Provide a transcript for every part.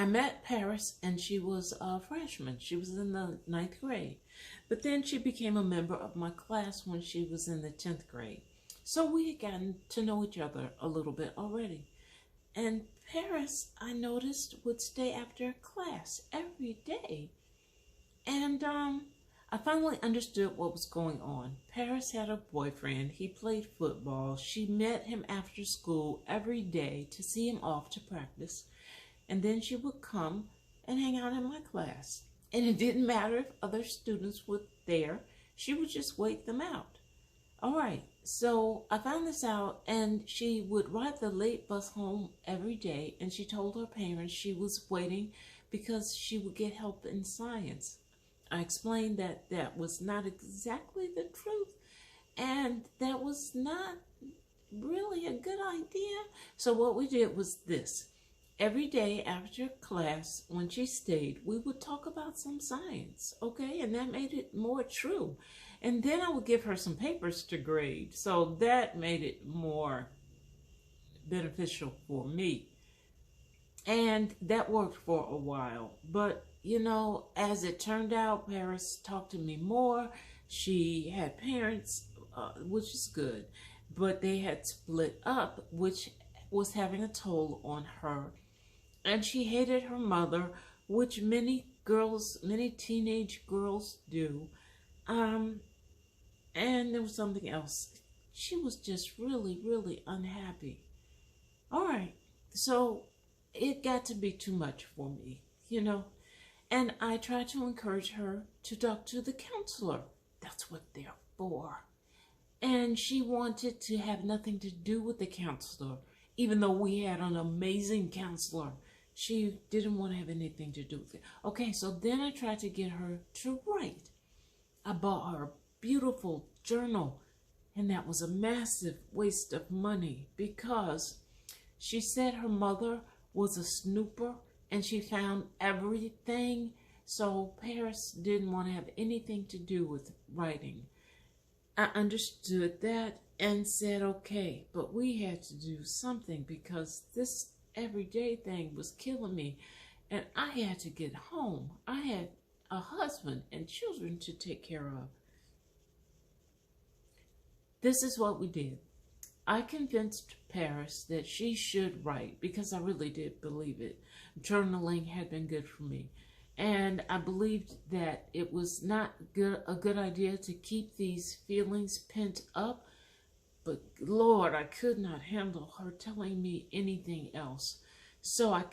I met Paris and she was a freshman. She was in the ninth grade. But then she became a member of my class when she was in the 10th grade. So we had gotten to know each other a little bit already. And Paris, I noticed, would stay after class every day. And I finally understood what was going on. Paris had a boyfriend. He played football. She met him after school every day to see him off to practice. And then she would come and hang out in my class. And it didn't matter if other students were there. She would just wait them out. All right, so I found this out, and she would ride the late bus home every day, and she told her parents she was waiting because she would get help in science. I explained that that was not exactly the truth, and that was not really a good idea. So what we did was this. Every day after class, when she stayed, we would talk about some science, okay? And that made it more true. And then I would give her some papers to grade. So that made it more beneficial for me. And that worked for a while. But, you know, as it turned out, Paris talked to me more. She had parents, which is good. But they had split up, which was having a toll on her. And she hated her mother, which many teenage girls do. And there was something else. She was just really, really unhappy. All right, so it got to be too much for me, you know. And I tried to encourage her to talk to the counselor. That's what they're for. And she wanted to have nothing to do with the counselor, even though we had an amazing counselor. She didn't want to have anything to do with it. Okay, so then I tried to get her to write. I bought her a beautiful journal, and that was a massive waste of money because she said her mother was a snooper and she found everything. So Paris didn't want to have anything to do with writing. I understood that and said, okay, but we had to do something because this everyday thing was killing me, and I had to get home. I had a husband and children to take care of. This is what we did. I convinced Paris that she should write because I really did believe it. Journaling had been good for me, and I believed that it was not a good idea to keep these feelings pent up. But Lord, I could not handle her telling me anything else. So I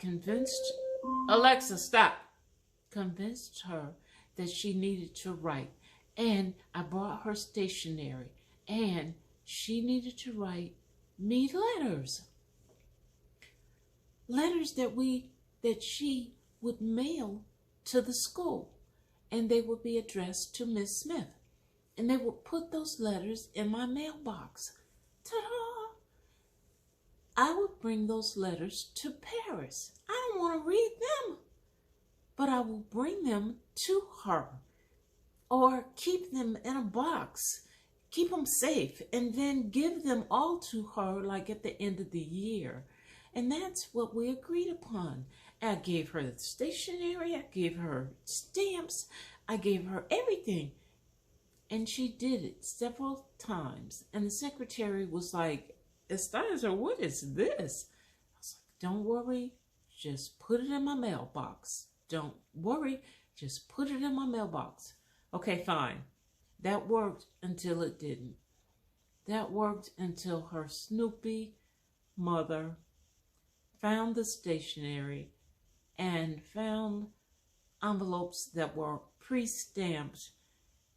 Alexa, stop. Convinced her that she needed to write. And I bought her stationery. And she needed to write me letters. Letters that she would mail to the school. And they would be addressed to Miss Smith. And they would put those letters in my mailbox. Ta-da! I would bring those letters to Paris. I don't want to read them, but I will bring them to her or keep them in a box, keep them safe, and then give them all to her like at the end of the year. And that's what we agreed upon. I gave her the stationery, I gave her stamps, I gave her everything. And she did it several times. And the secretary was like, Estasia, what is this? I was like, don't worry, just put it in my mailbox. Don't worry, just put it in my mailbox. Okay, fine. That worked until it didn't. That worked until her snoopy mother found the stationery and found envelopes that were pre-stamped,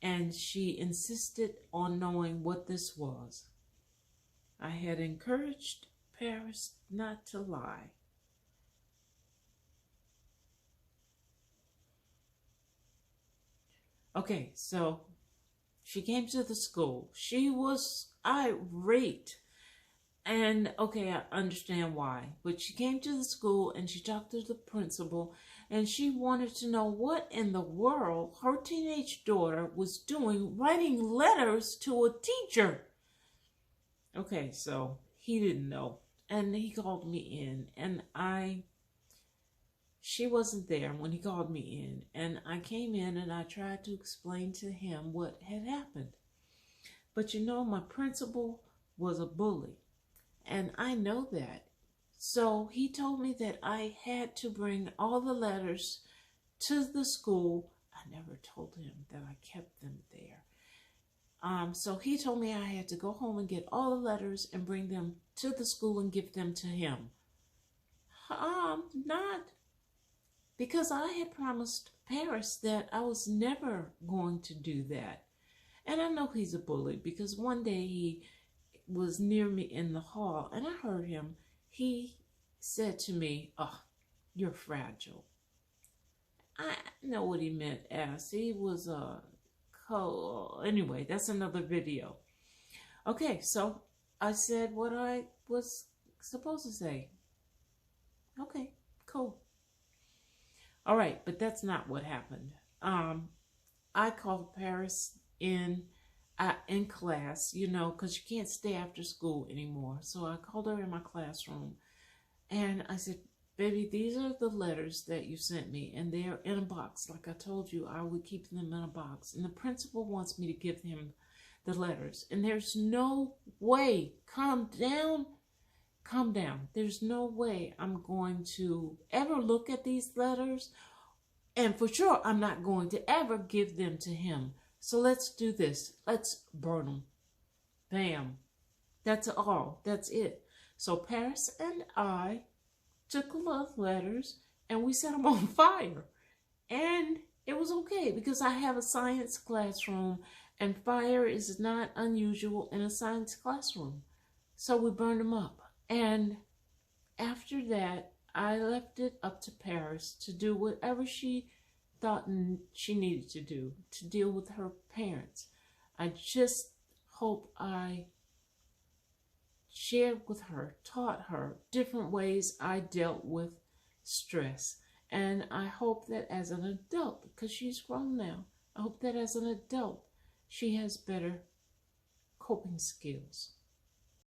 and she insisted on knowing what this was. I had encouraged Paris not to lie. Okay, so she came to the school. She was irate. And okay, I understand why. But she came to the school and she talked to the principal, and she wanted to know what in the world her teenage daughter was doing writing letters to a teacher. Okay, so he didn't know. And he called me in, and I she wasn't there when he called me in, and I came in and I tried to explain to him what had happened. But you know, my principal was a bully, and I know that. So he told me that I had to bring all the letters to the school. I never told him that I kept them there. So he told me I had to go home and get all the letters and bring them to the school and give them to him. Not because I had promised Paris that I was never going to do that. And I know he's a bully because one day he was near me in the hall and I heard him. He said to me, "Oh, you're fragile." I know what he meant as he was anyway, that's another video. Okay, so I said what I was supposed to say. Okay, cool. All right, but that's not what happened. I called Paris in class, you know, because you can't stay after school anymore. So I called her in my classroom and I said, "Baby, these are the letters that you sent me, and they're in a box. Like I told you, I would keep them in a box. And the principal wants me to give him the letters. And there's no way, calm down. There's no way I'm going to ever look at these letters. And for sure, I'm not going to ever give them to him. So let's do this. Let's burn them. Bam. That's all. That's it." So Paris and I took the letters and we set them on fire. And it was okay because I have a science classroom and fire is not unusual in a science classroom. So we burned them up. And after that, I left it up to Paris to do whatever she thought she needed to do to deal with her parents. I just hope I shared with her, taught her different ways I dealt with stress. And I hope that as an adult, because she's grown now, I hope that as an adult, she has better coping skills.